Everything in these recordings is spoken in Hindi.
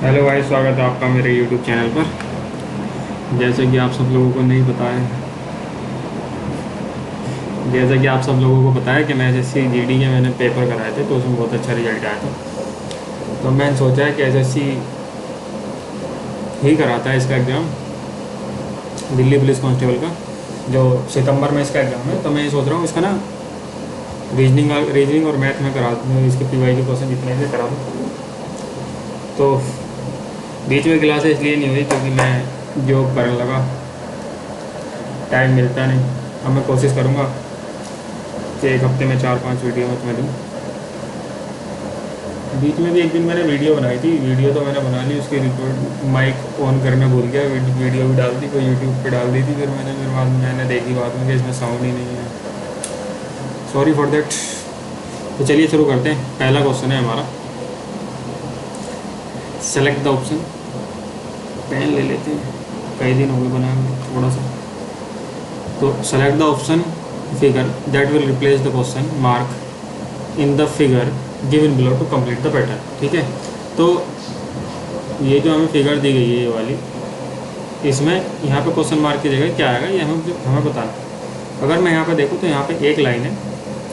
हेलो भाई, स्वागत है आपका मेरे यूट्यूब चैनल पर। जैसे कि आप सब लोगों को नहीं पता है जैसा कि आप सब लोगों को पता है कि मैं एसएससी जीडी के मैंने पेपर कराए थे, तो उसमें बहुत अच्छा रिजल्ट आया था। तो मैंने सोचा है कि एसएससी ही कराता है इसका एग्ज़ाम, दिल्ली पुलिस कांस्टेबल का, जो सितंबर में इसका एग्ज़ाम है। तो मैं ये सोच रहा हूँ इसका ना रीजनिंग और मैथ में करा दूँ, इसके पीवाई के क्वेश्चन जितने से करा दूँ। तो बीच में क्लासेस इसलिए नहीं हुई क्योंकि मैं जॉब करने लगा, टाइम मिलता नहीं। अब मैं कोशिश करूँगा कि एक हफ्ते में 4-5 वीडियो मैं दूँ। बीच में भी एक दिन मैंने वीडियो बनाई थी, वीडियो तो मैंने बना ली, उसकी रिकॉर्ड माइक ऑन करना भूल गया, वीडियो भी डाल दी, कोई यूट्यूब पे डाल दी थी। फिर बाद में मैंने देखी बाद में कि इसमें साउंड ही नहीं है, सॉरी फॉर देट। तो चलिए शुरू करते हैं। पहला क्वेश्चन है हमारा, सेलेक्ट द ऑप्शन। पेन ले लेते हैं, कई दिन हो गए बनाए हुए थोड़ा सा। तो select the option figure that will replace the question mark in the figure given below to complete the pattern. ठीक है, तो ये जो हमें फिगर दी गई है ये वाली, इसमें यहाँ पे क्वेश्चन मार्क की जगह क्या आएगा ये हमें बताना। अगर मैं यहाँ पे देखूँ तो यहाँ पे एक लाइन है,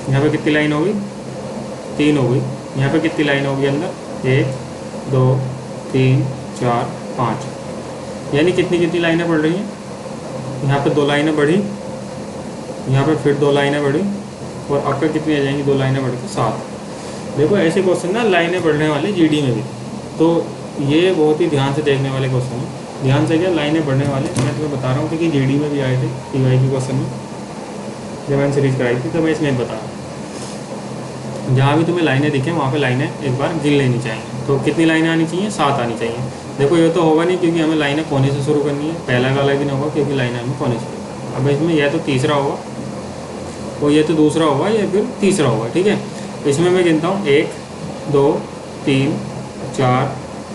यहाँ पे कितनी लाइन होगी, 3 हो गई। यहाँ पे कितनी लाइन होगी अंदर, 1 2 3 4 5, यानी कितनी कितनी लाइनें बढ़ रही हैं। यहाँ पे 2 लाइनें बढ़ी, यहाँ पे फिर 2 लाइनें बढ़ी, और आपका कितनी आ जाएंगी, 2 लाइनें बढ़ के 7। देखो ऐसे क्वेश्चन ना लाइनें बढ़ने वाले जीडी में भी, तो ये बहुत ही ध्यान से देखने वाले क्वेश्चन हैं। ध्यान से क्या, लाइनें बढ़ने वाले मैं तुम्हें बता रहा हूँ क्योंकि जीडी में भी आए थे टीवाई के क्वेश्चन में, जब मैंने सीरीज कराई थी तो मैं इसमें बता रहा हूँ। जहाँ भी तुम्हें लाइनें दिखें वहाँ पे लाइनें एक बार गिन लेनी चाहिए। तो कितनी लाइनें आनी चाहिए, 7 आनी चाहिए। देखो ये तो होगा नहीं क्योंकि हमें लाइनें कोने से शुरू करनी है, पहला वाला भी नहीं होगा क्योंकि लाइनें हमें कोने से। अब इसमें यह तो तीसरा होगा, और ये तो दूसरा होगा, या फिर तीसरा होगा। ठीक है, इसमें मैं गिनता हूँ 1 2 3 4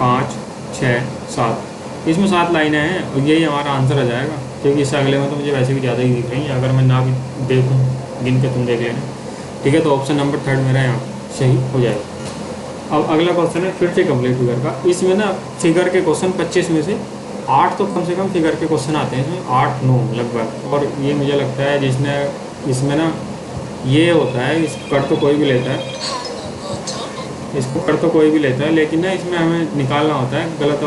5 6 7। इसमें 7 लाइनें हैं और यही हमारा आंसर आ जाएगा, क्योंकि इससे अगले में तो मुझे वैसे भी ज़्यादा ही दिख रही है, अगर मैं ना भी देखूँ गिन के तुम देख लेना। ठीक है, तो ऑप्शन नंबर 3 मेरा यहाँ सही हो जाएगा। अब अगला क्वेश्चन है फिर से कंप्लीट फिगर का। इसमें ना फिगर के क्वेश्चन 25 में से 8 तो कम से कम फिगर के क्वेश्चन आते हैं, इसमें 8-9 लगभग। और ये मुझे लगता है जिसने इसमें ना ये होता है, इस कर तो कोई भी लेता है, इसको कर तो कोई भी लेता है, लेकिन ना इसमें हमें निकालना होता है गलत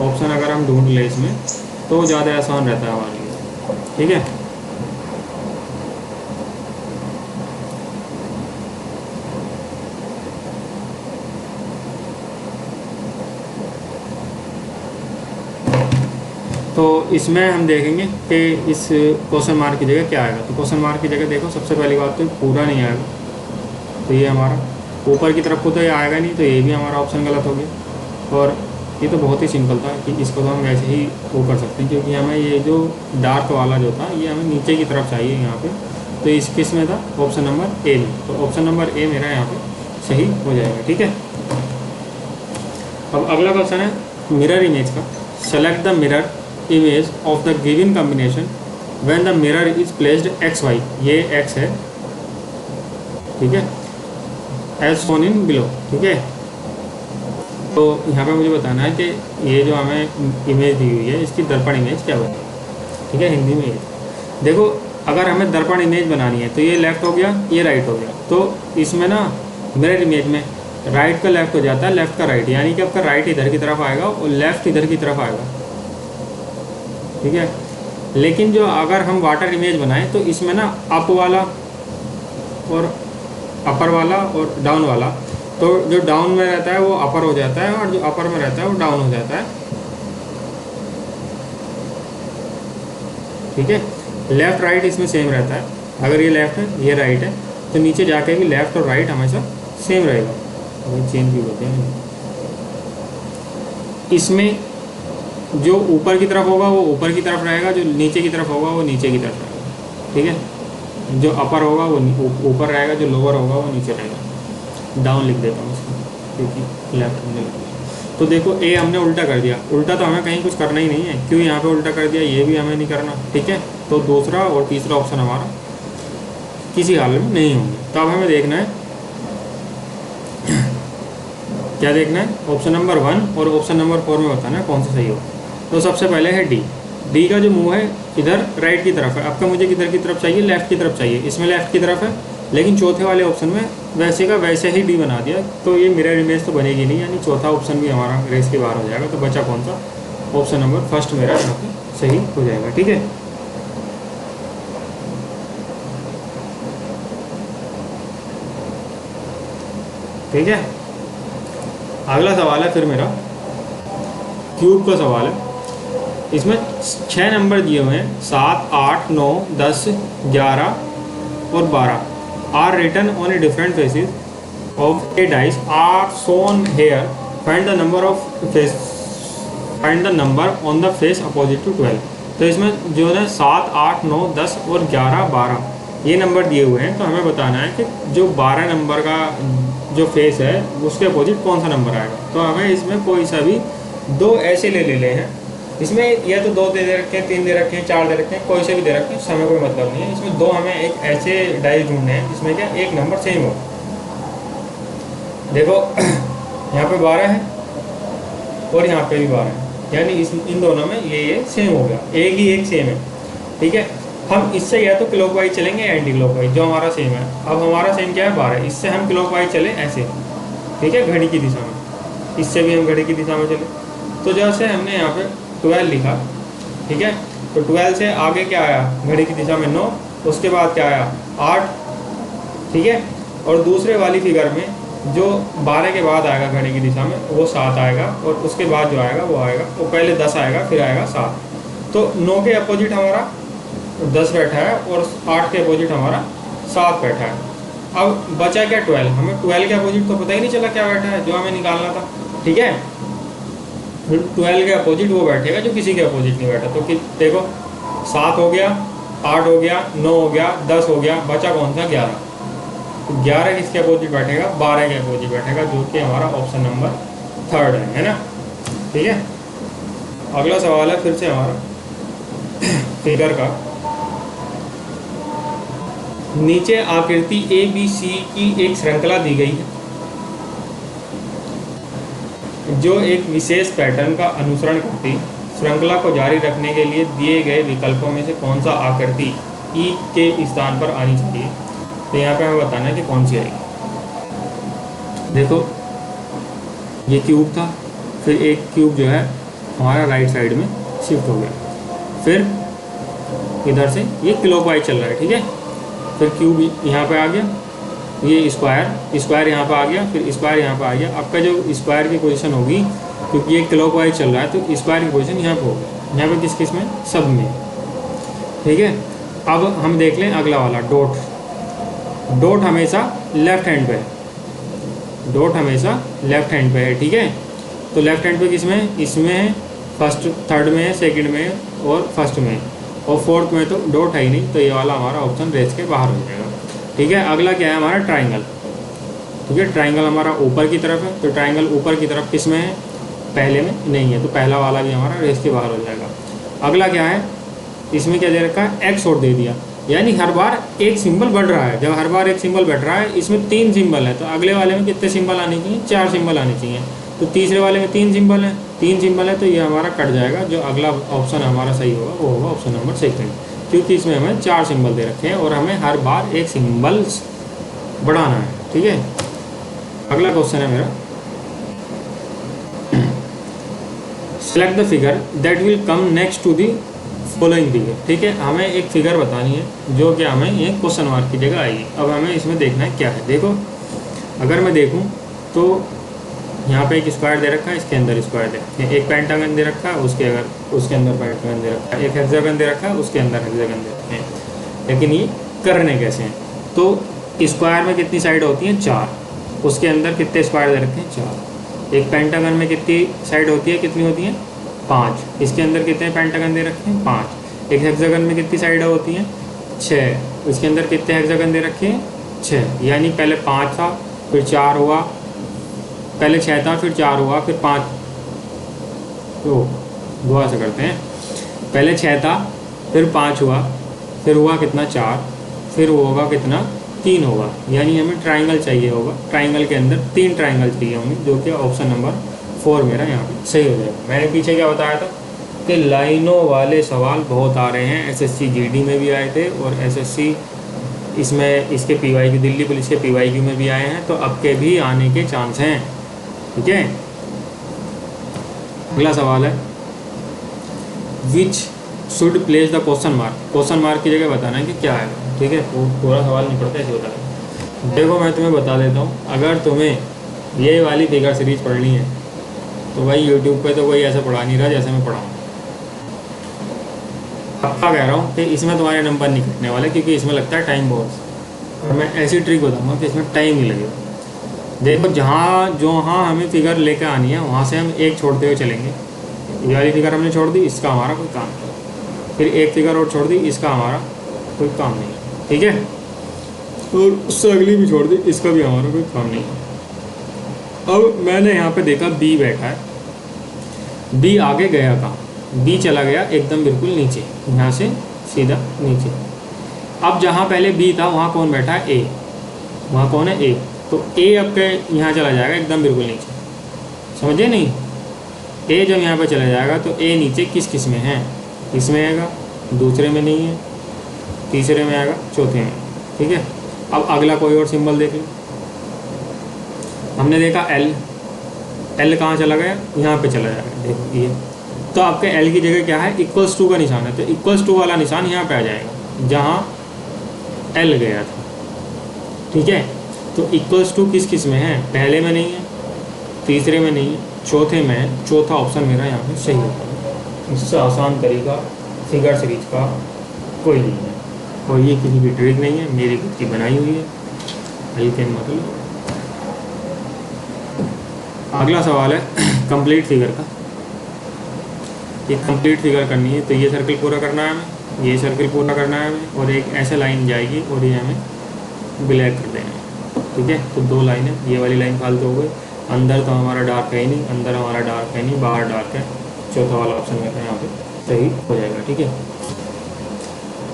ऑप्शन। अगर हम ढूंढ लें इसमें तो ज़्यादा आसान रहता है हमारे लिए। ठीक है, तो इसमें हम देखेंगे कि इस क्वेश्चन मार्क की जगह क्या आएगा। तो क्वेश्चन मार्क की जगह देखो, सबसे पहली बात तो पूरा नहीं आएगा, तो ये हमारा ऊपर की तरफ को तो ये आएगा नहीं, तो ये भी हमारा ऑप्शन गलत हो गया। और ये तो बहुत ही सिंपल था कि इसको तो हम वैसे ही वो कर सकते हैं, क्योंकि हमें ये जो डार्क वाला जो था ये हमें नीचे की तरफ चाहिए यहाँ पे। तो इस किस में था, ऑप्शन नंबर ए में, तो ऑप्शन नंबर ए मेरा यहाँ पे सही हो जाएगा। ठीक है, अब अगला क्वेश्चन है मिरर इमेज का। Select the mirror image of the given combination when the mirror is placed X Y. ये एक्स है, ठीक है, एज शोन इन बिलो। ठीक है, तो यहाँ पे मुझे बताना है कि ये जो हमें इमेज दी हुई है इसकी दर्पण इमेज क्या होती है। ठीक है, हिंदी में ये देखो, अगर हमें दर्पण इमेज बनानी है तो ये लेफ्ट हो गया, ये राइट हो गया। तो इसमें ना मिरर इमेज में राइट का लेफ्ट हो जाता है, लेफ्ट का राइट, यानी कि आपका राइट इधर की तरफ आएगा और लेफ्ट इधर की तरफ आएगा। ठीक है, लेकिन जो अगर हम वाटर इमेज बनाएं तो इसमें ना अप वाला और अपर वाला और डाउन वाला, तो जो डाउन में रहता है वो अपर हो जाता है और जो अपर में रहता है वो डाउन हो जाता है। ठीक है, लेफ़्ट राइट इसमें सेम रहता है, अगर ये लेफ़्ट है ये राइट है तो नीचे जाके भी लेफ़्ट और राइट हमेशा सेम रहेगा। अभी चेंज भी होते हैं, इसमें जो ऊपर की तरफ होगा वो ऊपर की तरफ रहेगा, जो नीचे की तरफ होगा वो नीचे की तरफ रहेगा। ठीक है, जो अपर होगा वो ऊपर रहेगा, जो लोअर होगा वो नीचे रहेगा। डाउन लिख देता हूँ इसको क्योंकि लेफ्ट हमने लिख दिया। तो देखो ए हमने उल्टा कर दिया, उल्टा तो हमें कहीं कुछ करना ही नहीं है, क्यों यहाँ पे उल्टा कर दिया ये भी हमें नहीं करना। ठीक है, तो दूसरा और तीसरा ऑप्शन हमारा किसी हाल में नहीं होंगे। तो अब हमें देखना है क्या देखना है, ऑप्शन नंबर 1 और ऑप्शन नंबर 4 में बताना है कौन सा सही हो। तो सबसे पहले है डी। डी का जो मुंह है इधर राइट की तरफ है, आपका मुझे किधर की तरफ चाहिए, लेफ्ट की तरफ चाहिए, इसमें लेफ्ट की तरफ है, लेकिन चौथे वाले ऑप्शन में वैसे का वैसे ही डी बना दिया, तो ये मिरर इमेज तो बनेगी नहीं, यानी चौथा ऑप्शन भी हमारा रेस के बाहर हो जाएगा। तो बचा कौन सा, ऑप्शन नंबर फर्स्ट मेरा यहाँ पे सही हो जाएगा। ठीक है, ठीक है। अगला सवाल है फिर मेरा क्यूब का सवाल है। इसमें 6 नंबर दिए हुए हैं, 7, 8, 9, 10, 11 और 12 are written on a different faces of a dice are shown here. Find the number of face, find the number on the face opposite to 12। तो इसमें जो है 7, 8, 9, 10 और 11, 12 ये नंबर दिए हुए हैं, तो हमें बताना है कि जो 12 नंबर का जो फेस है उसके अपोजिट कौन सा नंबर आएगा। तो हमें इसमें कोई सा भी दो ऐसे ले ले हैं, इसमें या तो 2 दे रखे हैं, 3 दे रखे हैं, 4 दे रखे हैं, कोई से भी दे रखे हैं, हमें कोई मतलब नहीं है। इसमें दो हमें एक ऐसे डाइस ढूंढने हैं जिसमें क्या एक नंबर सेम हो। देखो यहाँ पे 12 है और यहाँ पे भी 12 है, यानी इन दोनों में ये सेम हो गया, एक ही एक सेम है। ठीक है, हम इससे या तो क्लॉकवाइज चलेंगे या एंटी क्लॉकवाइज, जो हमारा सेम है। अब हमारा सेम क्या है 12, इससे हम क्लॉकवाइज चले ऐसे, ठीक है, घड़ी की दिशा में, इससे भी हम घड़ी की दिशा में चले। तो जैसे हमने यहाँ पे 12 लिखा, ठीक है, तो 12 से आगे क्या आया घड़ी की दिशा में 9, उसके बाद क्या आया 8, ठीक है। और दूसरे वाली फिगर में जो 12 के बाद आएगा घड़ी की दिशा में वो 7 आएगा, और उसके बाद जो आएगा वो पहले 10 आएगा, फिर आएगा 7। तो 9 के अपोजिट हमारा 10 बैठा है और 8 के अपोजिट हमारा 7 बैठा है। अब बचा क्या 12, हमें 12 के अपोजिट तो पता ही नहीं चला क्या बैठा है जो हमें निकालना था। ठीक है, 12 के अपोजिट वो बैठेगा जो किसी के अपोजिट नहीं बैठा। तो देखो 7 हो गया, 8 हो गया, 9 हो गया, 10 हो गया, बचा कौन सा 11। तो 11 किसके अपोजिट बैठेगा, 12 के अपोजिट बैठेगा, जो कि हमारा ऑप्शन नंबर 3 है ना। ठीक है, अगला सवाल है फिर से हमारा फिगर का। नीचे आकृति ABC की एक श्रृंखला दी गई है जो एक विशेष पैटर्न का अनुसरण करती। श्रृंखला को जारी रखने के लिए दिए गए विकल्पों में से कौन सा आकृति E के स्थान पर आनी चाहिए। तो यहाँ पे हमें बताना है कि कौन सी आएगी। देखो ये क्यूब था, फिर एक क्यूब जो है हमारा राइट साइड में शिफ्ट हो गया, फिर इधर से ये क्लॉकवाइज चल रहा है। ठीक है, फिर क्यूब यहाँ पे आ गया, ये स्क्वायर यहाँ पे आ गया, फिर स्क्वायर यहाँ पे आ गया। आपका जो स्क्वायर की पोजीशन होगी, क्योंकि ये क्लॉकवाइज चल रहा है तो स्क्वायर की पोजीशन यहाँ पे होगी, यहाँ पे किस में, सब में। ठीक है, अब हम देख लें अगला वाला डॉट। डॉट हमेशा लेफ्ट हैंड पे है, डॉट हमेशा लेफ्ट हैंड पे है। ठीक है, तो लेफ्ट हैंड पे किस में, इसमें है, फर्स्ट थर्ड में है, सेकंड में है और फर्स्ट में है, और फोर्थ में तो डॉट है ही नहीं, तो ये वाला हमारा ऑप्शन रेस के बाहर हो जाएगा। ठीक है, अगला क्या है हमारा ट्राइंगल। ठीक है, ट्राइंगल हमारा ऊपर की तरफ है, तो ट्राइंगल ऊपर की तरफ किस में है, पहले में नहीं है, तो पहला वाला भी हमारा रेस के बाहर हो जाएगा। अगला क्या है, इसमें क्या दे रखा है, एक्स और दे दिया, यानी हर बार एक सिंबल बढ़ रहा है। जब हर बार एक सिंबल बढ़ रहा है, इसमें 3 सिंबल है, तो अगले वाले में कितने सिंबल आने चाहिए, 4 सिंबल आने चाहिए। तो तीसरे वाले में 3 सिंबल है, 3 सिंबल है, तो ये हमारा कट जाएगा। जो अगला ऑप्शन हमारा सही होगा वो होगा ऑप्शन नंबर 2, क्योंकि इसमें हमें 4 सिंबल दे रखे हैं और हमें हर बार एक सिंबल बढ़ाना है। ठीक है, अगला क्वेश्चन है मेरा, select the figure that will come next to the following figure. ठीक है, हमें एक फिगर बतानी है जो कि हमें ये क्वेश्चन मार्क की जगह आएगी। अब हमें इसमें देखना है क्या है। देखो अगर मैं देखूं तो यहाँ पे एक स्क्वायर दे रखा है, इसके अंदर स्क्वायर दे रखा है, एक पेंटागन दे रखा है, उसके अंदर पेंटागन दे रखा है, एक हेक्सागन दे रखा है, उसके अंदर हेक्सागन दे रखे हैं। लेकिन ये करने कैसे हैं, तो स्क्वायर में कितनी साइड होती हैं, 4, उसके अंदर कितने स्क्वायर दे रखे हैं, 4। एक पेंटागन में कितनी साइड होती है, कितनी होती हैं, 5, इसके अंदर कितने पेंटागन दे रखे हैं, 5। एक हेक्सागन में कितनी साइड होती हैं, 6, इसके अंदर कितने हेक्सागन दे रखे हैं, 6। यानी पहले 5 था, फिर 4 हुआ, पहले 6 था, फिर 4 हुआ, फिर 5, तो दुआ से करते हैं, पहले 6 था, फिर 5 हुआ, फिर हुआ कितना, 4, फिर होगा कितना, 3 होगा, यानी हमें ट्राइंगल चाहिए होगा, ट्राइंगल के अंदर 3 ट्राइंगल चाहिए होंगे, जो कि ऑप्शन नंबर 4 मेरा यहाँ पे सही हो जाएगा। मैंने पीछे क्या बताया था कि लाइनों वाले सवाल बहुत आ रहे हैं, एसएससी जीडी में भी आए थे और एसएससी इसमें इसके पीवाईक्यू, दिल्ली पुलिस के पीवाईक्यू में भी आए हैं, तो अब के भी आने के चांस हैं। ठीक है, अगला सवाल है which should place the question mark. Question mark की जगह बताना है कि क्या आएगा। ठीक है, वो पूरा सवाल नहीं पड़ता, ऐसे बता। देखो मैं तुम्हें बता देता हूँ, अगर तुम्हें ये वाली फिगर सीरीज पढ़नी है तो भाई यूट्यूब पे तो कोई ऐसा पढ़ा नहीं रहा जैसे मैं पढ़ाऊँ। पक्का कह रहा हूँ कि इसमें तुम्हारे नंबर नहीं कटने वाले, क्योंकि इसमें लगता है टाइम बहुत। और मैं ऐसी ट्रिक बताऊँगा कि इसमें टाइम नहीं लगेगा। देखो जहाँ हमें फिगर लेकर आनी है वहाँ से हम एक छोड़ते हुए चलेंगे। ये वाली फिगर हमने छोड़ दी, इसका हमारा कोई काम नहीं। फिर एक फिगर और छोड़ दी, इसका हमारा कोई काम नहीं। ठीक है, और उससे अगली भी छोड़ दी, इसका भी हमारा कोई काम नहीं। अब मैंने यहाँ पे देखा बी बैठा है, बी आगे गया कहाँ, बी चला गया एकदम बिल्कुल नीचे, यहाँ से सीधा नीचे। अब जहाँ पहले बी था वहाँ कौन बैठा है, ए। वहाँ कौन है, ए। तो ए अब के यहाँ चला जाएगा एकदम बिल्कुल नीचे, समझे नहीं। ए जब यहाँ पे चला जाएगा तो ए नीचे किस किस में है, इसमें आएगा, दूसरे में नहीं है, तीसरे में आएगा, चौथे में। ठीक है, अब अगला कोई और सिंबल देख लो। हमने देखा एल, एल कहाँ चला गया, यहाँ पे चला जाएगा, देखो ये। तो आपके एल की जगह क्या है, इक्वल्स टू का निशान है, तो इक्वल्स टू वाला निशान यहाँ पे आ जाएगा जहाँ एल गया था। ठीक है, तो इक्वल्स टू किस किस में है, पहले में नहीं है, तीसरे में नहीं है, चौथे में है। चौथा ऑप्शन मेरा यहाँ पे सही होगा। इससे आसान तरीका फिगर सीरीज का कोई नहीं है, और ये किसी की ट्रिक नहीं है, मेरी खुद की बनाई हुई है। हल्के मतलब अगला सवाल है कंप्लीट फिगर का। ये कंप्लीट फिगर करनी है तो ये सर्कल पूरा करना है हमें, ये सर्कल पूरा करना है हमें, और एक ऐसे लाइन जाएगी और ये हमें ब्लैक कर देना है। ठीक है, तो 2 लाइनें, ये वाली लाइन फालतू हो गई। अंदर तो हमारा डार्क है ही नहीं, अंदर हमारा डार्क है नहीं, बाहर डार्क है। चौथा वाला ऑप्शन मेरा यहाँ पे सही हो जाएगा। ठीक है,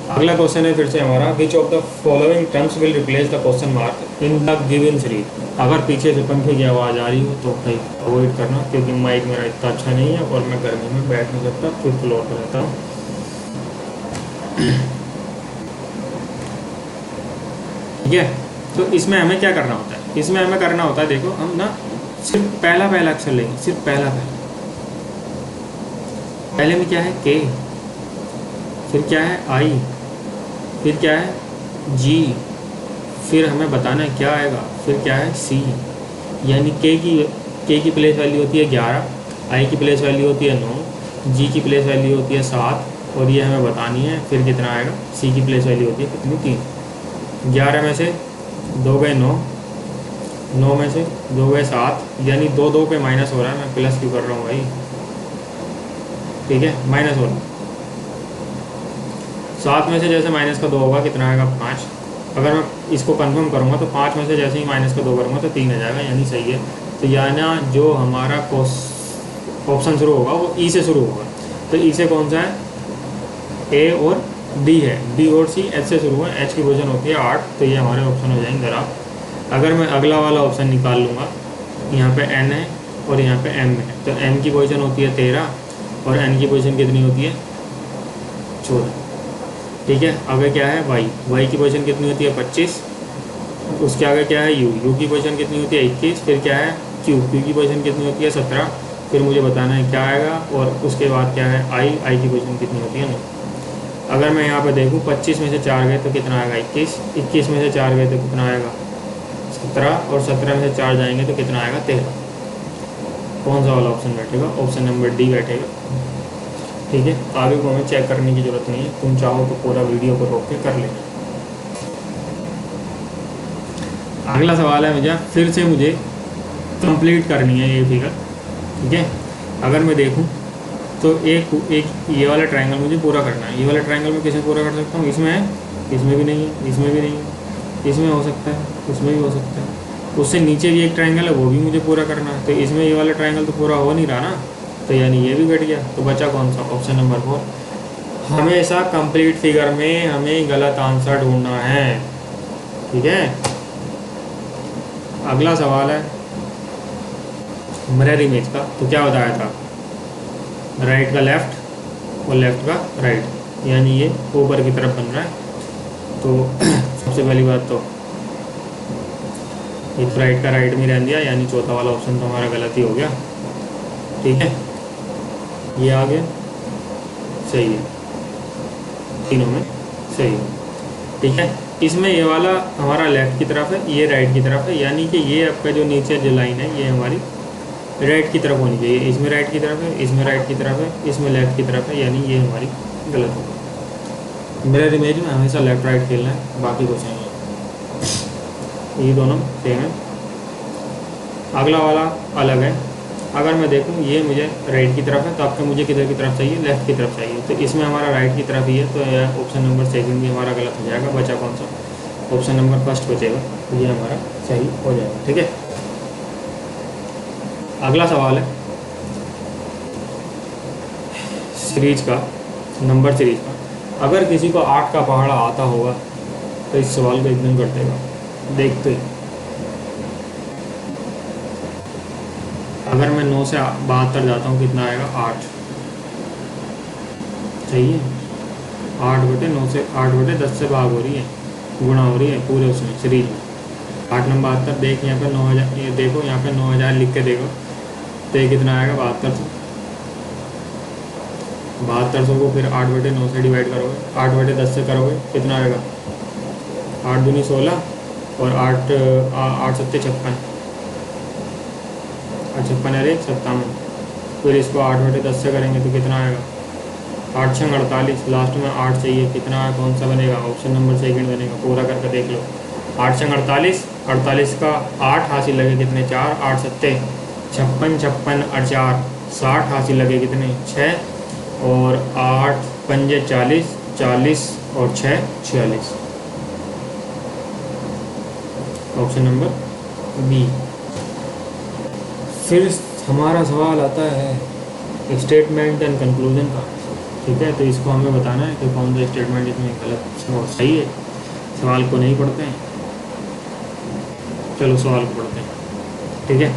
अगला क्वेश्चन है फिर से हमारा, which of the following terms will replace the question mark in the given series. अगर पीछे से पंखे की आवाज़ आ रही हो तो भाई अवॉइड करना, क्योंकि माइक मेरा इतना अच्छा नहीं है और मैं गर्मी में बैठ नहीं सकता, फिफ्थ फ्लोर पर रहता हूँ। ठीक है, तो इसमें हमें क्या करना होता है, इसमें हमें करना होता है, देखो हम ना सिर्फ पहला अक्षर लेंगे, सिर्फ पहला। पहले में क्या है, के, फिर क्या है, आई, फिर क्या है, जी, फिर हमें बताना है क्या आएगा, फिर क्या है, सी। यानी के की प्लेस वैल्यू होती है 11, आई की प्लेस वैल्यू होती है 9, जी की प्लेस वैल्यू होती है 7, और ये हमें बतानी है फिर कितना आएगा। सी की प्लेस वैल्यू होती है कितनी, 3। 11 में से 2 गए 9, 9 में से 2 गए 7, यानी 2 2 पे माइनस हो रहा है, मैं प्लस क्यों कर रहा हूँ भाई। ठीक है, माइनस हो रहा है। 7 में से जैसे माइनस का 2 होगा कितना आएगा, 5। अगर मैं इसको कंफर्म करूँगा तो 5 में से जैसे ही माइनस का 2 करूँगा तो 3 आ जाएगा, यानी सही है। तो यानी जो हमारा ऑप्शन शुरू होगा वो ई से शुरू होगा। तो ई से कौन सा है, ए और डी है, डी और सी एच से शुरू है, एच की पोजीशन होती है 8, तो ये हमारे ऑप्शन हो जाएंगे खराब। अगर मैं अगला वाला ऑप्शन निकाल लूँगा, यहाँ पे एन है और यहाँ पे एम है, तो एम की पोजीशन होती है 13 और एन की पोजीशन कितनी होती है, 14। ठीक है, आगे क्या है, वाई, वाई की पोजीशन कितनी होती है, 25। उसके आगे क्या है, यू, यू की पोजीशन कितनी होती है, 21। फिर क्या है, क्यू, क्यू की पोजीशन कितनी होती है, 17। फिर मुझे बताना है क्या आएगा, और उसके बाद क्या है, आई, आई की पोजीशन कितनी होती है, 9। अगर मैं यहाँ पे देखूँ 25 में से 4 गए तो कितना आएगा, 21। 21 में से 4 गए तो कितना आएगा, 17, और 17 में से 4 जाएंगे तो कितना आएगा, 13। कौन सा वाला ऑप्शन बैठेगा, ऑप्शन नंबर डी बैठेगा। ठीक है, आगे को हमें चेक करने की ज़रूरत नहीं है, तुम चाहो तो पूरा वीडियो को रोक के कर लेना। अगला सवाल है मुझे, फिर से मुझे कंप्लीट करनी है ये फिगर। ठीक है, अगर मैं देखूं तो एक ये वाला ट्रायंगल मुझे पूरा करना है। ये वाला ट्रायंगल मैं कैसे पूरा कर सकता हूँ, इसमें है, इसमें भी नहीं है, इसमें भी नहीं है, इसमें हो सकता है, उसमें भी हो सकता है, उससे नीचे भी एक ट्रायंगल है वो भी मुझे पूरा करना है। तो इसमें ये वाला ट्रायंगल तो पूरा हो नहीं रहा ना, तो यानी ये भी घट गया। तो बचा कौन सा, ऑप्शन नंबर 4। हमेशा कंप्लीट फिगर में हमें गलत आंसर ढूंढना है। ठीक है। अगला सवाल है मिरर इमेज का। तो क्या बताया था, राइट का लेफ्ट और लेफ्ट का राइट, यानी ये ऊपर की तरफ बन रहा है। तो सबसे पहली बात तो एक राइट का राइट में रहने दिया, यानी चौथा वाला ऑप्शन तो हमारा गलत ही हो गया। ठीक है, ये आ गया सही है, तीनों में सही है। ठीक है, इसमें ये वाला हमारा लेफ्ट की तरफ है, ये राइट की तरफ है, यानी कि ये आपका जो नीचे जो लाइन है ये हमारी राइट की तरफ होनी चाहिए। इसमें राइट की तरफ है, इसमें राइट की तरफ है, इसमें लेफ्ट की तरफ है, यानी ये हमारी गलत होगी। मिरर इमेज में हमेशा लेफ्ट राइट खेलना है, बाकी कुछ नहीं है, ये दोनों सेम है। अगला वाला अलग है। अगर मैं देखूं ये मुझे राइट की तरफ है, तो आपको मुझे किधर की तरफ चाहिए, लेफ्ट की तरफ चाहिए। तो इसमें हमारा राइट की तरफ ही है, तो यह ऑप्शन नंबर सेकंड भी हमारा गलत हो जाएगा। बचा कौन सा, ऑप्शन नंबर फर्स्ट बचेगा, तो ये हमारा सही हो जाएगा। ठीक है, अगला सवाल है सीरीज का, नंबर सीरीज का। अगर किसी को 8 का पहाड़ा आता होगा तो इस सवाल को एकदम कर देगा देखते ही। अगर मैं 9 से 72 जाता हूँ कितना आएगा, 8। सही है, 8/9 से 8/10 से भाग हो रही है, गुणा हो रही है पूरे उसमें सीरीज में। 8 नंबर 72, देख यहाँ पे 9000, ये देखो यहाँ पे 9000 लिख के देखो, तो ये कितना आएगा 7200। 7200 को फिर 8/9 से डिवाइड करोगे, 8/10 से करोगे कितना आएगा, 8 दूनी 16 और 8 7 56, 56 अरे 57। फिर इसको 8/10 से करेंगे तो कितना आएगा, 8 6 48, लास्ट में 8 चाहिए, कितना कौन सा बनेगा, ऑप्शन नंबर सेकंड बनेगा। पूरा करके देख लो, 8 6 48, 48 का 8 हासिल लगे कितने, 4, 8 7 56, 56 और 4 60 हासिल लगे कितने, 6 और 8 5 40, 40 और 6 46, ऑप्शन नंबर बी। फिर हमारा सवाल आता है स्टेटमेंट एंड कंक्लूजन का। ठीक है, तो इसको हमें बताना है कि कौन सा स्टेटमेंट इसमें गलत और सही है। सवाल को नहीं पढ़ते हैं, चलो सवाल को पढ़ते हैं। ठीक है,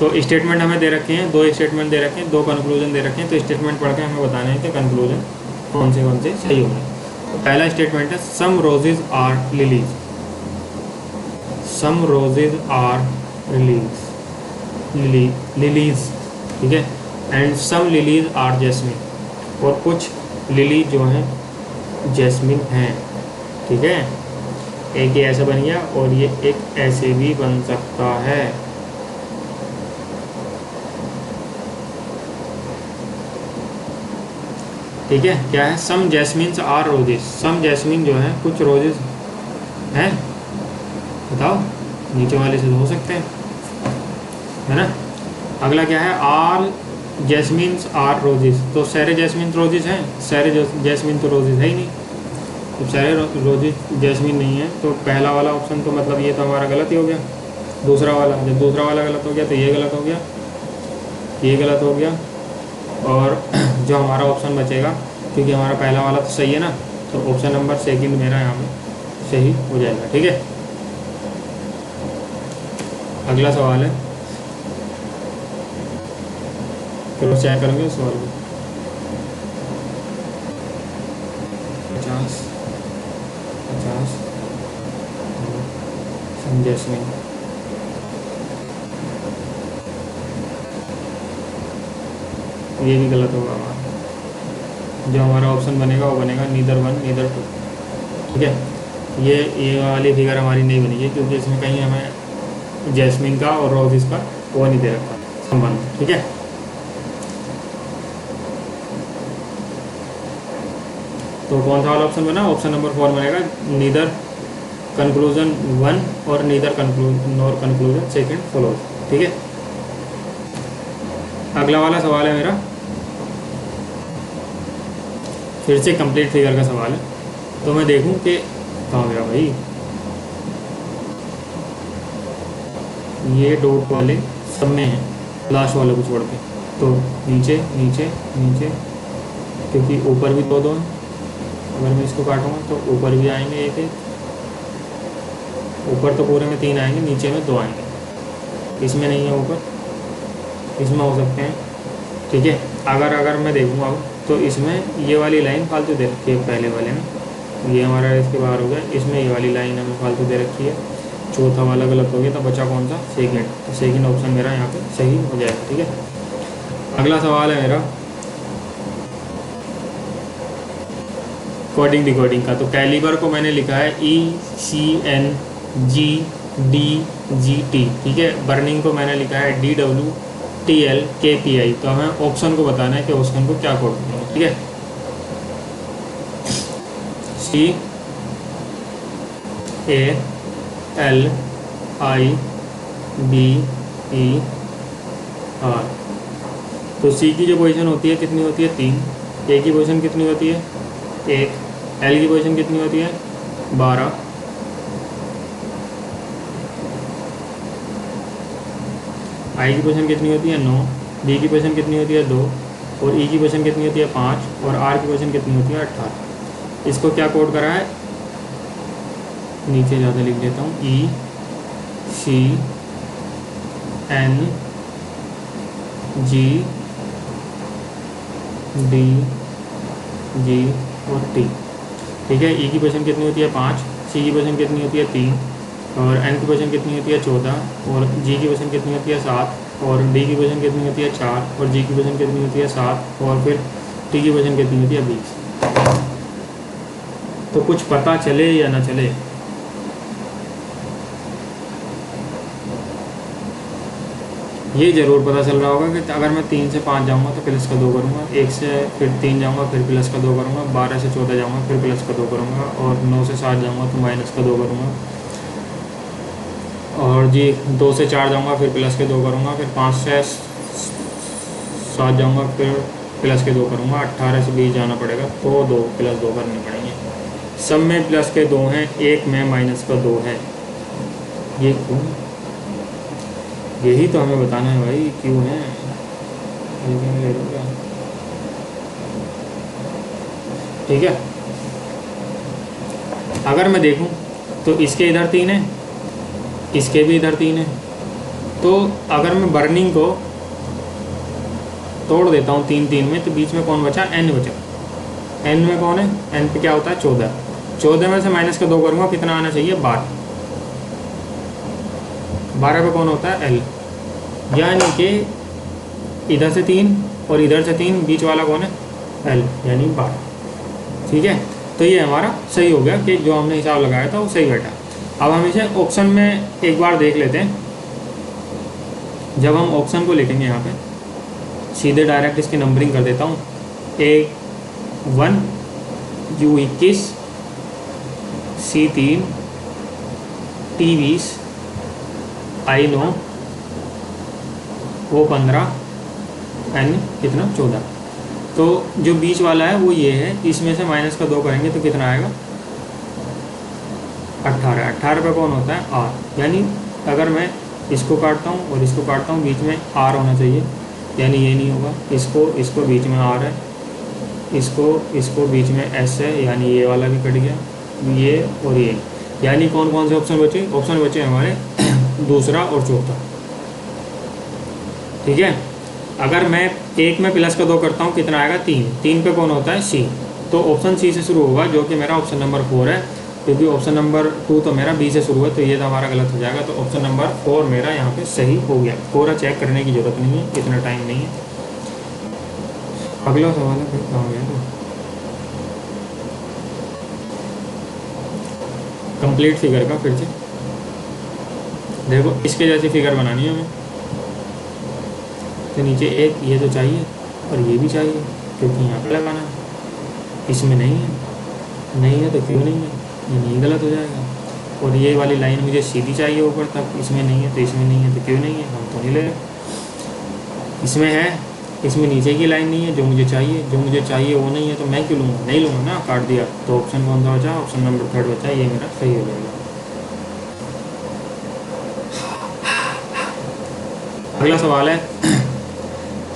तो स्टेटमेंट हमें दे रखे हैं, 2 स्टेटमेंट दे रखे हैं, 2 कंक्लूजन दे रखे हैं। तो स्टेटमेंट पढ़ के हमें बताना है कि कंक्लूजन कौन से सही होंगे। तो पहला स्टेटमेंट है some roses are lilies, some roses are lilies, lilies. ठीक है, and some lilies are jasmine, और कुछ लिली जो हैं जैस्मिन हैं। ठीक है, एक ये ऐसा बन गया और ये एक ऐसे भी बन सकता है। ठीक है, क्या है, सम जैस्मिन्स आर रोजेस, सम जैस्मिन जो है कुछ रोजेस हैं, बताओ, नीचे वाले से तो हो सकते हैं, है ना। अगला क्या है, आर जैस्मिन्स आर रोजेस, तो सारे जैस्मिन रोजेस हैं, सारे जैस्मिन तो रोजेस है ही नहीं, तो सारे रोजेस जैस्मिन नहीं है। तो पहला वाला ऑप्शन तो मतलब ये तो हमारा गलत ही हो गया। दूसरा वाला, जब दूसरा वाला गलत हो गया तो ये गलत हो गया, ये गलत हो गया, और जो हमारा ऑप्शन बचेगा, क्योंकि हमारा पहला वाला तो सही है ना, तो ऑप्शन नंबर सेकंड मेरा यहाँ पे सही हो जाएगा। ठीक है, अगला सवाल है, चलो चेक करेंगे सवाल को। 50 50 जैस्मिन, ये भी गलत होगा हमारा। जो हमारा ऑप्शन बनेगा वो बनेगा नीदर 1 नीदर 2। ठीक है, ये वाली फिगर हमारी नहीं बनेगी, क्योंकि इसमें कहीं हमें जैस्मिन का और रोजेस का वो नहीं दे रखा संबंध। ठीक है, तो कौन सा वाला ऑप्शन बना, ऑप्शन नंबर 4 बनेगा, नीदर कंक्लूजन 1 और नीदर कंक्लूजन सेकंड फॉलोज। ठीक है, अगला वाला सवाल है मेरा फिर से कंप्लीट फिगर का सवाल है। तो मैं देखूं कि कहाँ गया भाई, ये डॉट वाले सब में हैं, लास्ट वाले को छोड़ के, तो नीचे नीचे नीचे, क्योंकि ऊपर भी 2 2 हैं। अगर मैं इसको काटूंगा तो ऊपर भी आएंगे एक एक, ऊपर तो पूरे में 3 आएंगे, नीचे में 2 आएंगे, इसमें नहीं है ऊपर, इसमें हो सकते हैं। ठीक है, अगर मैं देखूँगा तो इसमें ये वाली लाइन फालतू दे रखी है पहले वाले में, ये हमारा इसके बाहर हो गया, इसमें ये वाली लाइन हमें फालतू दे रखी है, चौथा वाला गलत हो गया, तो बचा कौन सा? सेकंड। तो सेकंड ऑप्शन मेरा यहाँ पे सही हो जाएगा। ठीक है, अगला सवाल है मेरा कोडिंग डिकोडिंग का। तो कैलिबर को मैंने लिखा है ECNGDGT। ठीक है, बर्निंग को मैंने लिखा है DWTLKPI। तो हमें ऑप्शन को बताना है कि ऑप्शन को क्या कोड करेंगे। ठीक है, CALIBER। तो सी की जो पोजीशन होती है कितनी होती है? 3। ए की पोजीशन कितनी होती है? 1। एल की पोजीशन कितनी होती है? 12। आई की पोजीशन कितनी होती है? 9। बी की पोजीशन कितनी होती है? 2। और ई की पोजीशन कितनी होती है? 5। और आर की पोजीशन कितनी होती है? 18। इसको क्या कोड करा है? नीचे ज़्यादा लिख देता हूँ, ECNGD और T। ठीक है, ई की पोजीशन कितनी होती है? 5। सी की पोजीशन कितनी होती है? 3। और एन की पोजीशन कितनी होती है? 14। और जी की पोजीशन कितनी होती है? 7। और डी की पोजीशन कितनी होती है? 4। और जी की पोजीशन कितनी होती है? 7। और फिर टी की पोजीशन कितनी होती है? 20। तो कुछ पता चले या ना चले, ये ज़रूर पता चल रहा होगा कि अगर मैं 3 से 5 जाऊंगा तो प्लस का 2 करूंगा, 1 से फिर 3 जाऊंगा फिर प्लस का 2 करूंगा, 12 से 14 जाऊंगा फिर प्लस का 2 करूंगा, और 9 से 7 जाऊंगा तो माइनस का 2 करूंगा, और जी 2 से 4 जाऊंगा फिर प्लस के 2 करूंगा, फिर 5 से 7 जाऊंगा फिर प्लस के 2 करूंगा, 18 से 20 जाना पड़ेगा तो 2 प्लस 2 करने पड़ेंगे। सब में प्लस के 2 हैं, एक में माइनस का 2 है। ये क्यों? यही तो हमें बताना है भाई, क्यों है। ठीक है, अगर मैं देखूं तो इसके इधर 3 है, इसके भी इधर 3 है, तो अगर मैं बर्निंग को तोड़ देता हूँ 3 3 में, तो बीच में कौन बचा? एन बचा। एन में कौन है? एन पे क्या होता है? 14। 14 में से माइनस का 2 करूँगा, कितना आना चाहिए? 12। 12 पे कौन होता है? एल। यानी कि इधर से 3 और इधर से 3, बीच वाला कौन है? एल, यानी 12। ठीक है, तो ये हमारा सही हो गया कि जो हमने हिसाब लगाया था वो सही बैठा। अब हम इसे ऑप्शन में एक बार देख लेते हैं। जब हम ऑप्शन को लिखेंगे यहाँ पे, सीधे डायरेक्ट इसकी नंबरिंग कर देता हूँ। A1 U21 C3 T20 I9 O15 N कितना? 14। तो जो बीच वाला है वो ये है, इसमें से माइनस का 2 करेंगे तो कितना आएगा? 18। 18 पे कौन होता है? R। यानी अगर मैं इसको काटता हूँ और इसको काटता हूँ, बीच में R होना चाहिए, यानी ये नहीं होगा। इसको बीच में R है, इसको बीच में S है, यानी ये वाला भी कट गया, ये और ये। यानी कौन कौन से ऑप्शन बचे? ऑप्शन बचे हमारे दूसरा और चौथा। ठीक है, अगर मैं एक में प्लस का 2 करता हूँ, कितना आएगा? 3। 3 पे कौन होता है? सी। तो ऑप्शन सी से शुरू होगा, जो कि मेरा ऑप्शन नंबर 4 है, क्योंकि ऑप्शन नंबर 2 तो मेरा बी से शुरू है, तो ये तो हमारा गलत हो जाएगा। तो ऑप्शन नंबर 4 मेरा यहाँ पे सही हो गया। पूरा चेक करने की ज़रूरत नहीं है, इतना टाइम नहीं है। अगला सवाल है, फिर कहाँ गया? कंप्लीट फिगर का फिर से देखो, इसके जैसी फिगर बनानी है हमें। तो नीचे एक ये तो चाहिए और ये भी चाहिए, क्योंकि यहाँ पे लगाना है, इसमें नहीं है। नहीं है तो क्यों नहीं है? ये नहीं, गलत हो जाएगा। और ये वाली लाइन मुझे सीधी चाहिए ऊपर तक, इसमें नहीं है तो इसमें नहीं है, तो क्यों नहीं है? हम तो नहीं ले रहे। इसमें है, इसमें नीचे की लाइन नहीं है, जो मुझे चाहिए वो नहीं है, तो मैं क्यों लूँगा? नहीं लूँगा ना, काट दिया। तो ऑप्शन कौन सा बचा? ऑप्शन नंबर 3 बचा, ये मेरा सही हो जाएगा। अगला सवाल है,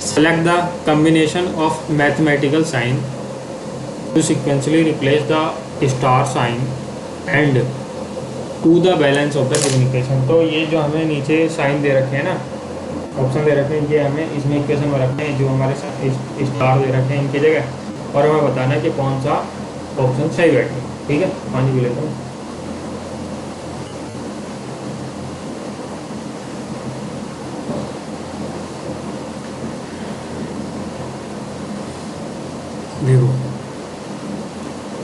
select the combination of mathematical sign to sequentially replace the star sign and to the balance of the given equation. तो ये जो हमें नीचे साइन दे रखे हैं ना, ऑप्शन दे रखे हैं, ये हमें इसमें इक्वेशन में रखते हैं जो हमारे स्टार दे रखे हैं इनकी जगह, और हमें बताना है कि कौन सा ऑप्शन सही बैठे। ठीक है, पानी भी लेता हूँ। देखो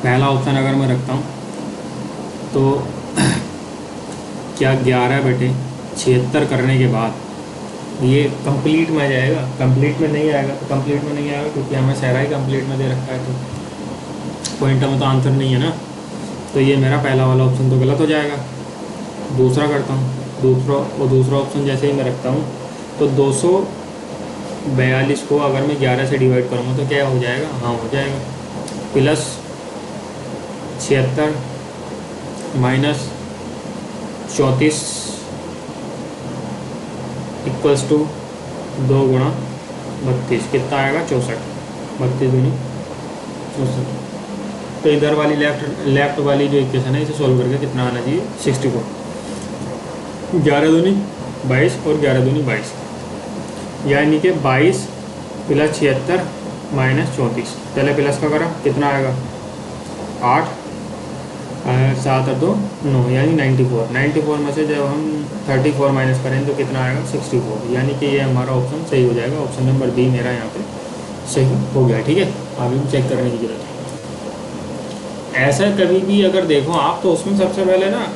पहला ऑप्शन अगर मैं रखता हूँ तो क्या 11 बटे 76 करने के बाद ये कंप्लीट में जाएगा? कंप्लीट में नहीं आएगा। तो कंप्लीट में नहीं आएगा क्योंकि हमें सारा ही कंप्लीट में दे रखा है, तो पॉइंट में तो आंसर नहीं है ना। तो ये मेरा पहला वाला ऑप्शन तो गलत हो जाएगा। दूसरा करता हूँ, दूसरा ऑप्शन जैसे ही मैं रखता हूँ तो 242 को अगर मैं 11 से डिवाइड करूँगा तो क्या हो जाएगा? हाँ हो जाएगा, प्लस 76 माइनस 34 इक्वल्स टू 2 गुणा 32, कितना आएगा? 64। 32 दूनी 64। तो इधर वाली लेफ्ट वाली जो इक्वेशन है इसे सॉल्व करके कितना आना चाहिए? 64। 11 दूनी 22 और 11 दूनी 22, यानी कि 22 प्लस 76 माइनस 34। पहले प्लस का करा, कितना आएगा? 8, 7 और 2 9, यानी 94। 94 में से जब हम 34 माइनस करें तो कितना आएगा? 64, यानी कि ये हमारा ऑप्शन सही हो जाएगा। ऑप्शन नंबर बी मेरा यहाँ पे सही हो गया। ठीक है, अभी चेक करने की जरूरत है। ऐसा कभी भी अगर देखो आप तो उसमें सबसे पहले ना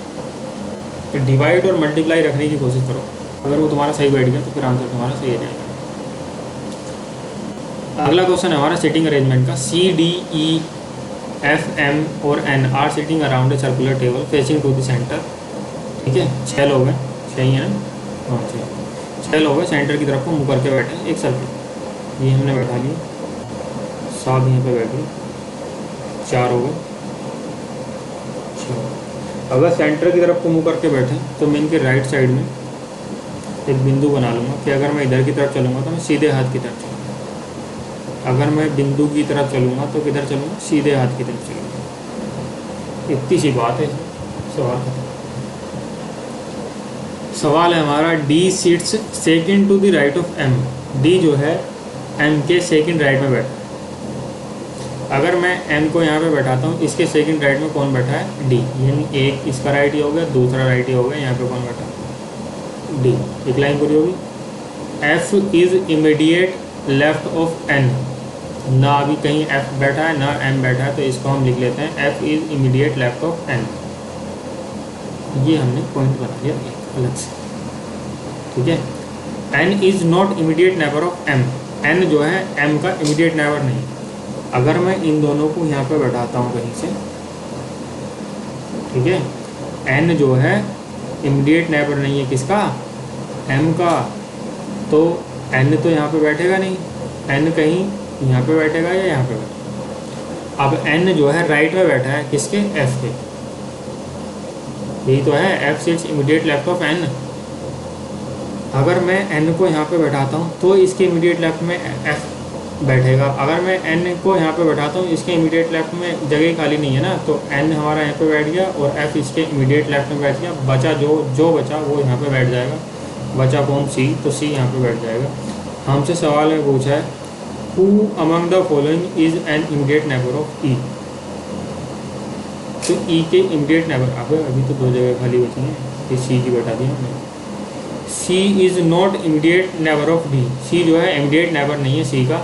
डिवाइड और मल्टीप्लाई रखने की कोशिश करो। अगर वो तुम्हारा सही बैठ गया तो फिर आंसर तुम्हारा सही आ जाएगा। अगला क्वेश्चन है हमारा सिटिंग अरेंजमेंट का। C, D, E, F, M और N are sitting around a circular table facing to the centre. ठीक है, 6 लोग हैं, सही है ना? हाँ 6 लोग हैं, सेंटर की तरफ को मुँह करके बैठे हैं एक सर्कल। ये हमने बैठा लिया, 7 यहाँ पे बैठ गए, 4 हो गए। अगर सेंटर की तरफ को मुँह करके बैठे तो मैं इनके राइट साइड में एक बिंदु बना लूँगा कि अगर मैं इधर की तरफ चलूँगा तो मैं सीधे हाथ की तरफ चलूँगा। अगर मैं बिंदु की तरफ चलूँगा तो किधर चलूँगा? सीधे हाथ की तरफ चलूँगा। इतनी सी बात है, सवाल खत्म। सवाल है हमारा, D seats second to the right of M। D जो है M के सेकंड राइट में बैठा है। अगर मैं M को यहाँ पे बैठाता हूँ, इसके सेकंड राइट में कौन बैठा है? D, यानी एक इसका राइट ही हो गया, दूसरा राइट ही हो गया। यहाँ पे कौन बैठा है? D। एक लाइन पूरी होगी। F is immediate left of N। ना अभी कहीं F बैठा है ना M बैठा है, तो इसको हम लिख लेते हैं F is immediate left of N। ये हमने पॉइंट बना लिया एक अलग से। ठीक है, N is not immediate neighbour of M। N जो है M का इमीडिएट नेबर नहीं। अगर मैं इन दोनों को यहाँ पे बैठाता हूँ कहीं से, ठीक है, N जो है इमीडिएट नेबर नहीं है किसका? M का। तो N तो यहाँ पे बैठेगा नहीं, N कहीं यहाँ पे बैठेगा या यहाँ पे बैठेगा। अब N जो है राइट में बैठा है किसके? F के। यही तो है, F sits immediate left of N। अगर मैं N को यहाँ पे बैठाता हूँ तो इसके इमीडिएट लेफ्ट में F बैठेगा। अगर मैं N को यहाँ पे बैठाता हूँ, इसके इमीडिएट लेफ्ट में जगह खाली नहीं है ना, तो N हमारा यहाँ पे बैठ गया और F इसके इमीडिएट लेफ्ट में बैठ गया। बचा जो बचा वो यहाँ पे बैठ जाएगा। बचा कौन? C, तो C यहाँ पे बैठ जाएगा। हमसे सवाल में पूछा है, who among the following is an immediate neighbour of E। तो E के इमीडिएट नेबर, अभी तो 2 जगह खाली बची हैं, तो C की बैठा दी हमने। C is not immediate neighbour of D। C जो है इमीडिएट नेबर नहीं है C का,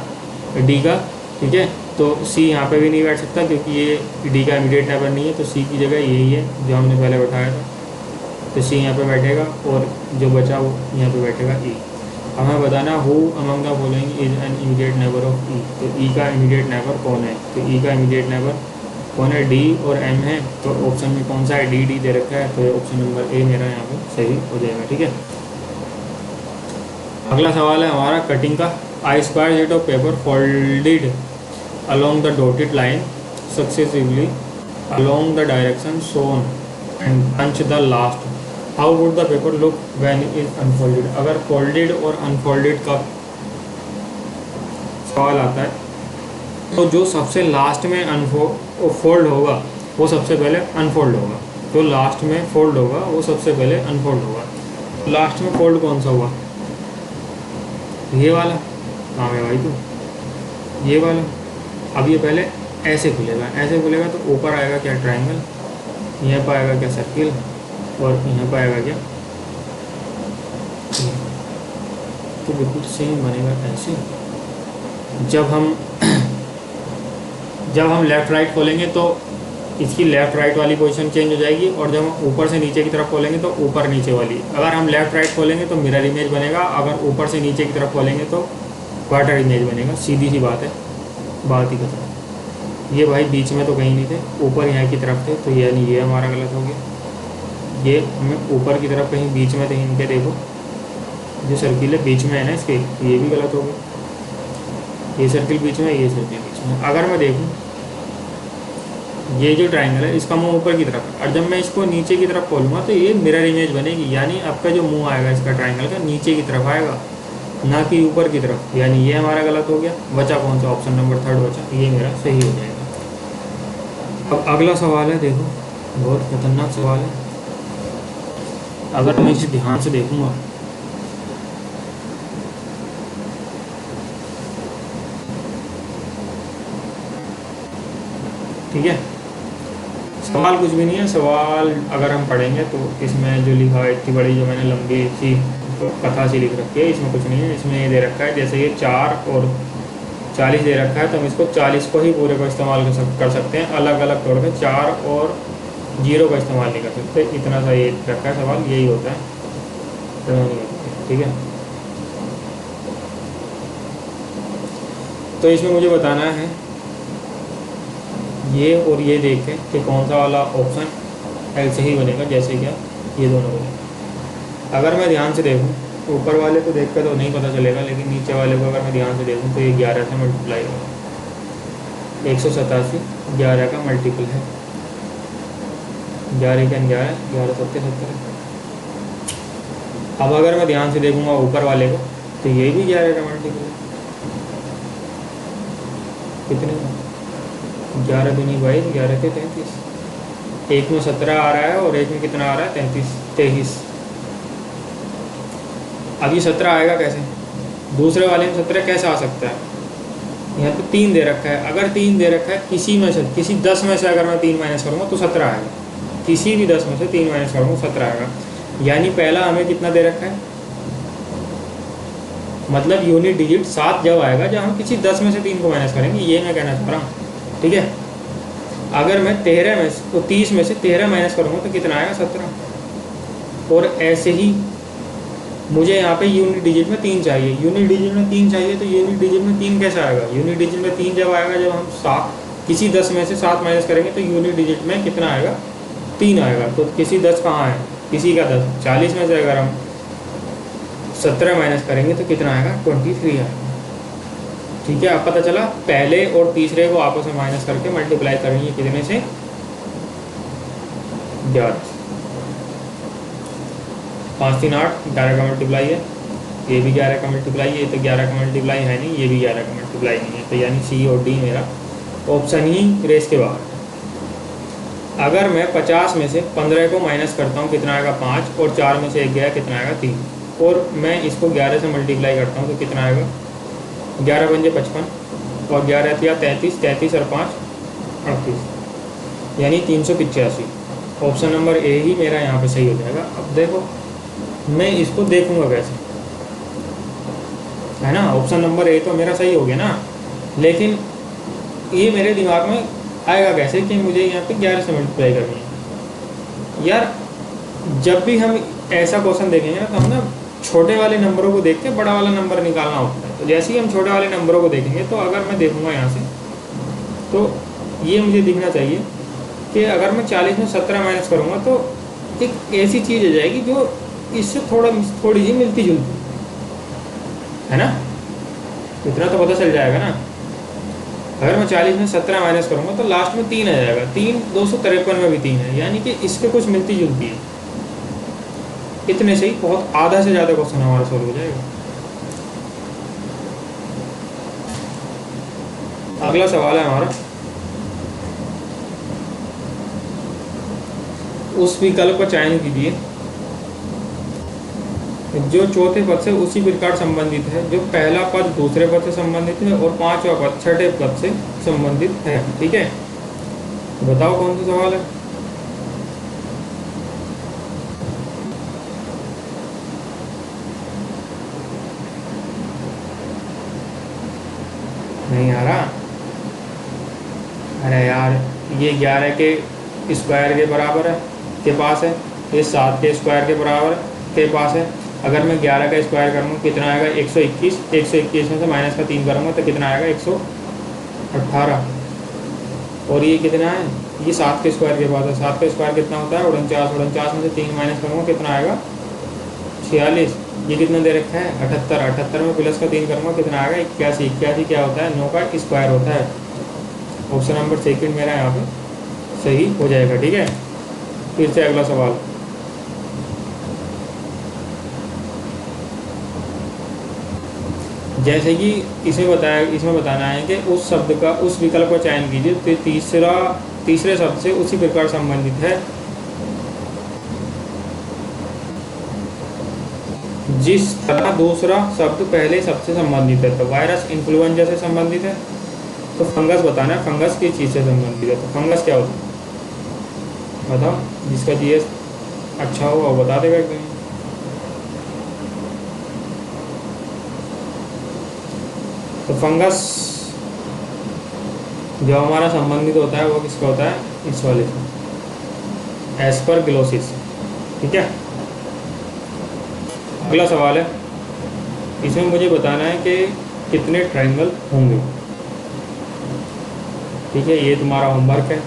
D का। ठीक है, तो C यहाँ पे भी नहीं बैठ सकता क्योंकि ये D का इमीडिएट नेबर नहीं है। तो C की जगह यही है जो हमने पहले बैठाया था, तो C यहाँ पे बैठेगा और जो बचा वो यहाँ पे बैठेगा E। हमें बताना who among the following is an immediate neighbour of E। तो E का इमीडिएट नेबर कौन है? तो E का इमीडिएट नेबर कौन है? D और M है। तो ऑप्शन में कौन सा है? D दे रखा है, तो ऑप्शन नंबर A मेरा यहाँ पे सही हो जाएगा। ठीक है, अगला सवाल है हमारा कटिंग का। I square sheet of paper folded along the dotted line successively along the direction shown and punch the last. How would the paper look when it is unfolded? अगर folded और unfolded का सवाल आता है तो जो सबसे लास्ट में फोल्ड होगा वो सबसे पहले अनफोल्ड होगा। तो लास्ट में फोल्ड होगा वो सबसे पहले अनफोल्ड होगा। लास्ट में फोल्ड कौन सा हुआ? ये वाला। हाँ मेरा भाई, तो ये वाला। अब ये पहले ऐसे खुलेगा, ऐसे खुलेगा तो ऊपर आएगा क्या? ट्रायंगल। यहाँ पर आएगा क्या? सर्किल। और यहाँ पर आएगा क्या? तो बिल्कुल सेम बनेगा ऐसे। जब हम लेफ़्ट राइट खोलेंगे तो इसकी लेफ़्ट राइट वाली पोजीशन चेंज हो जाएगी, और जब हम ऊपर से नीचे की तरफ खोलेंगे तो ऊपर नीचे वाली। अगर हम लेफ़्ट राइट खोलेंगे तो मिरर इमेज बनेगा, अगर ऊपर से नीचे की तरफ खोलेंगे तो क्वार्टर इमेज बनेगा। सीधी सी बात है, बात ही खत्म। ये भाई बीच में तो कहीं नहीं थे, ऊपर यहाँ की तरफ थे, तो यानी ये हमारा गलत हो गया। ये हमें ऊपर की तरफ कहीं बीच में थे इनके, देखो जो सर्किल है बीच में है ना इसके, ये भी गलत हो गया। ये सर्किल बीच में, ये सर्किल बीच में। अगर मैं देखूँ ये जो ट्रायंगल है इसका मुंह ऊपर की तरफ है, और जब मैं इसको नीचे की तरफ खोलूँगा तो ये मिरर इमेज बनेगी, यानी आपका जो मुंह आएगा इसका ट्रायंगल का नीचे की तरफ आएगा, ना कि ऊपर की तरफ। यानी ये हमारा गलत हो गया। बचा कौन सा? ऑप्शन नंबर 3 बचा, ये मेरा सही हो जाएगा। अब अगला सवाल है, देखो बहुत खतरनाक सवाल है। अगर मैं इसे ध्यान से देखूँगा, ठीक है, सवाल कुछ भी नहीं है। सवाल अगर हम पढ़ेंगे तो इसमें जो लिखा है, इतनी बड़ी जो मैंने लंबी सी कथा सी लिख रखी है, इसमें कुछ नहीं है। इसमें ये दे रखा है जैसे ये 4 और 40 दे रखा है, तो हम इसको 40 को ही पूरे को इस्तेमाल कर सकते हैं, अलग अलग तौर पे 4 और 0 का इस्तेमाल नहीं कर सकते। इतना सा ये रखा है सवाल, यही होता है, ठीक है। तो इसमें मुझे बताना है ये और ये देखें कि कौन सा वाला ऑप्शन एल से ही बनेगा, जैसे क्या ये दोनों बने। अगर मैं ध्यान से देखूं, ऊपर वाले को देख कर तो नहीं पता चलेगा, लेकिन नीचे वाले को अगर मैं ध्यान से देखूं तो ये 11 से मल्टीप्लाई होगा। 187 11 का मल्टीपल है, 11 का 11, 11 सत्तर 70। अब अगर मैं ध्यान से देखूंगा ऊपर वाले को तो ये भी 11 का मल्टीपल है। कितने का? 11 दूनी 22, 11 के 33। एक में 17 आ रहा है और एक में कितना आ रहा है? 33। अब ये 17 आएगा कैसे? दूसरे वाले में 17 कैसे आ सकता है? यहाँ पे 3 दे रखा है। अगर 3 दे रखा है, किसी में से, किसी 10 में से अगर मैं 3 माइनस करूँगा तो 17 आएगा। किसी भी 10 में से 3 माइनस करूँगा 17 आएगा। यानी पहला हमें कितना दे रखा है? मतलब यूनिट डिजिट 7 जब आएगा जब हम किसी 10 में से 3 को माइनस करेंगे, ये मैं कहना चाह रहा हूँ, ठीक है। अगर मैं 13 में से तो 30 में से 13 माइनस करूँगा तो कितना आएगा? 17। और ऐसे ही मुझे यहाँ पे यूनिट डिजिट में 3 चाहिए, यूनिट डिजिट में 3 चाहिए, तो यूनिट डिजिट में 3 कैसे आएगा? यूनिट डिजिट में 3 जब आएगा जब हम 7 किसी 10 में से 7 माइनस करेंगे तो यूनिट डिजिट में कितना आएगा? 3 आएगा। तो किसी 10 कहाँ है? किसी का 10। 40 में से अगर हम 17 माइनस करेंगे तो कितना आएगा? 23 आएगा, ठीक है। अब पता चला पहले और तीसरे को आपस में माइनस करके मल्टीप्लाई करेंगे कितने से? 11। 5 3 8, 11 का मल्टीप्लाई है, ये भी 11 का मल्टीप्लाई है, ये तो 11 का मल्टीप्लाई है नहीं, ये भी 11 का मल्टीप्लाई नहीं है। तो यानी सी और डी मेरा ऑप्शन ही रेस के बाहर। अगर मैं 50 में से 15 को माइनस करता हूँ कितना आएगा? 5, और 4 में से 1 गया कितना आएगा? 3, और मैं इसको 11 से मल्टीप्लाई करता हूँ तो कितना आएगा? 11 पंजे 55, और 11 या 33, 33 और 5 38, यानी 385। ऑप्शन नंबर ए ही मेरा यहाँ पे सही हो जाएगा। अब देखो मैं इसको देखूंगा कैसे, है ना। ऑप्शन नंबर ए तो मेरा सही हो गया ना, लेकिन ये मेरे दिमाग में आएगा कैसे कि मुझे यहाँ पे 11 से मल्टीप्लाई करनी है। यार जब भी हम ऐसा क्वेश्चन देखेंगे ना तो हम ना छोटे वाले नंबरों को देख के बड़ा वाला नंबर निकालना होता है। तो जैसे ही हम छोटे वाले नंबरों को देखेंगे तो अगर मैं देखूंगा यहाँ से तो ये मुझे दिखना चाहिए कि अगर मैं 40 में 17 माइनस करूँगा तो एक ऐसी चीज़ आ जाएगी जो इससे थोड़ी सी मिलती जुलती है ना। इतना तो पता चल जाएगा ना। अगर मैं 40 में 17 माइनस करूँगा तो लास्ट में 3 आ जाएगा। 3 253 में भी 3 है, यानी कि इसके कुछ मिलती जुलती है। इतने से ही बहुत आधा से ज़्यादा क्वेश्चन हमारा सॉल्व हो जाएगा। अगला सवाल है हमारा, उस विकल्प का चयन कीजिए जो चौथे पद से उसी प्रकार संबंधित है, जो पहला पद दूसरे पद से संबंधित है और पांचवा पद छठे पद से संबंधित है। ठीक है, बताओ कौन सा सवाल है। नहीं आ रहा? अरे यार, ये 11 के स्क्वायर के बराबर है के पास है, ये 7 के स्क्वायर के बराबर के पास है। अगर मैं 11 का स्क्वायर करूँगा कितना आएगा? 121। 121 में से माइनस का 3 करूँगा तो कितना आएगा? 118। और ये कितना है? ये 7 के स्क्वायर के पास है। 7 का स्क्वायर कितना होता है? 49। 49 में से 3 माइनस करूँगा कितना आएगा? 46। ये कितना दे रखा है? 78। 78 में प्लस का 3 करूँगा कितना आएगा? 81। 81 क्या होता है? 9 का स्क्वायर होता है। ऑप्शन नंबर सेकंड मेरा यहाँ पे सही हो जाएगा। ठीक है, फिर से अगला सवाल। जैसे कि इसमें बताना है कि उस शब्द का उस विकल्प का चयन कीजिए तो तीसरे शब्द से उसी प्रकार संबंधित है जिस तरह दूसरा शब्द पहले शब्द से संबंधित है। तो वायरस इन्फ्लुएंजा से संबंधित है, तो फंगस बताना है फंगस किस चीज़ से संबंधित है। तो फंगस क्या होता है बताओ, जिसका जीएस अच्छा हो वो बता देगा एकदम। तो फंगस जो हमारा संबंधित होता है वो किसका होता है? इस वाले से, एस्परगिलोसिस। ठीक है, अगला सवाल है, इसमें मुझे बताना है कि कितने ट्रायंगल होंगे। ठीक है, ये तुम्हारा होमवर्क है,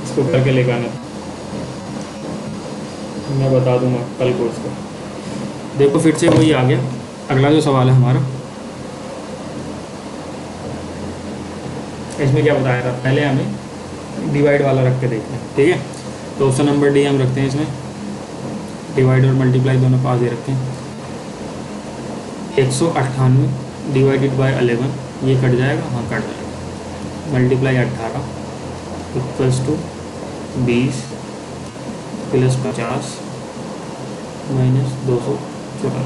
इसको करके लेकर आना, मैं बता दूंगा कल को इसको। देखो फिर से वही आ गया, अगला जो सवाल है हमारा, इसमें क्या बताया था? पहले हमें डिवाइड वाला रख के देखते हैं। ठीक है, तो ऑप्शन नंबर डी हम रखते हैं, इसमें डिवाइड और मल्टीप्लाई दोनों पास ही रखते हैं। 198 डिवाइडेड बाय 11, ये कट जाएगा, हाँ कट जाएगा, multiply 18 equals to 20 plus 50 minus 254।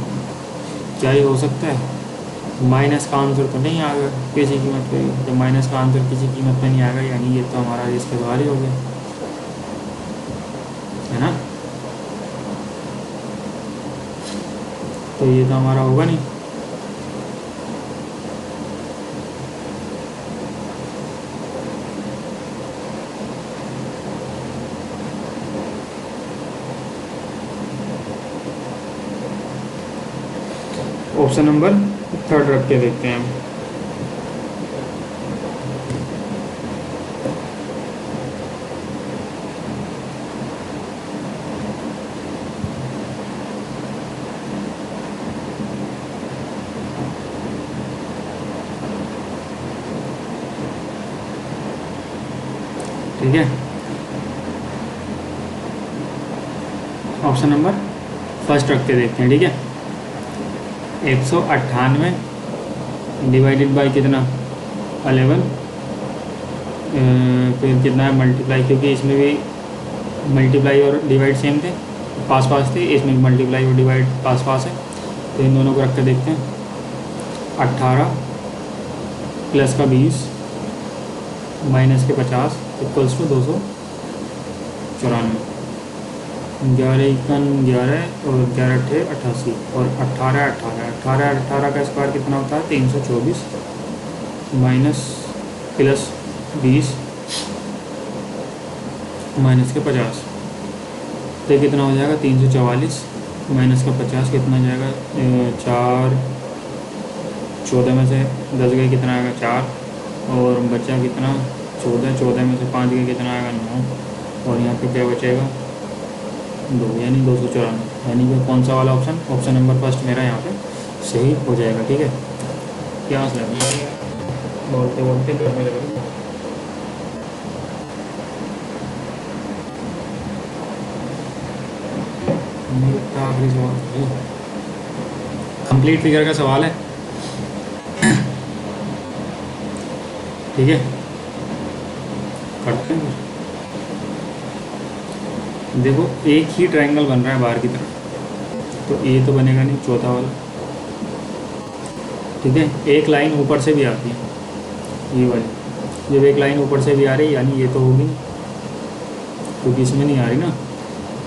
क्या ये हो सकता है? माइनस का आंसर तो नहीं आएगा किसी कीमत पे। जब माइनस का आंसर किसी कीमत पे नहीं आएगा यानी ये तो हमारा इसके बाहर ही हो गया, है ना? तो ये तो हमारा होगा नहीं। ऑप्शन नंबर थर्ड रख के देखते हैं हम। ठीक है, ऑप्शन नंबर फर्स्ट रख के देखते हैं। ठीक है, 198 डिवाइडेड बाई कितना? 11, फिर कितना है मल्टीप्लाई, क्योंकि इसमें भी मल्टीप्लाई और डिवाइड सेम थे, पास पास थे, इसमें मल्टीप्लाई और डिवाइड पास पास है, तो इन दोनों को रख के देखते हैं। 18 प्लस का 20 माइनस के 50 इक्वल्स टू 294। 11 एकन 11 और 11 अट्ठे 88 और 18 का स्क्वायर कितना होता है? 324 माइनस प्लस 20 माइनस के 50, तो कितना हो जाएगा? 344 माइनस का 50 कितना जाएगा? 4 14 में से 10 गए कितना आएगा? 4 और बचा कितना? 14। 14 में से 5 गए कितना आएगा? 9 और यहाँ पे क्या बचेगा? 2 यानी 294। यानी कि कौन सा वाला ऑप्शन? ऑप्शन नंबर फर्स्ट मेरा यहाँ पे सही हो जाएगा। ठीक है, प्यास लग रही है बोलते बोलते गर्मी लग रही है। आखिरी सवाल कंप्लीट फिगर का सवाल है। ठीक है, करते हैं। देखो एक ही ट्रायंगल बन रहा है बाहर की तरफ, तो ये तो बनेगा नहीं, चौथा वाला। ठीक है, एक लाइन ऊपर से भी आती है ये वाली, जब एक लाइन ऊपर से भी आ रही है यानी ये तो होगी नहीं, क्योंकि इसमें नहीं आ रही ना।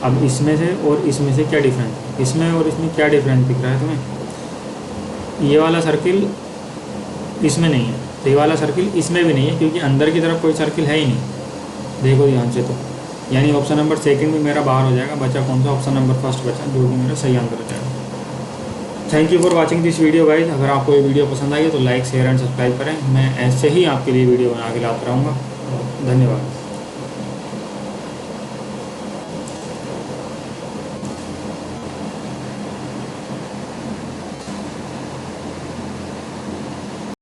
अब इसमें से और इसमें से क्या डिफरेंस, इसमें और इसमें क्या डिफरेंस दिख रहा है तुम्हें? ये वाला सर्किल इसमें नहीं है, तो ये वाला सर्किल इसमें भी नहीं है, क्योंकि अंदर की तरफ कोई सर्किल है ही नहीं। देखो ध्यान से, तो यानी ऑप्शन नंबर सेकंड भी मेरा बाहर हो जाएगा। बचा कौन सा? ऑप्शन नंबर फर्स्ट बचा, जो कि मेरा सही आंसर हो जाएगा। Thank you for watching this video guys. अगर आपको ये वीडियो पसंद आई है तो लाइक शेयर एंड सब्सक्राइब करें। मैं ऐसे ही आपके लिए वीडियो बना के लाता रहूँगा। धन्यवाद।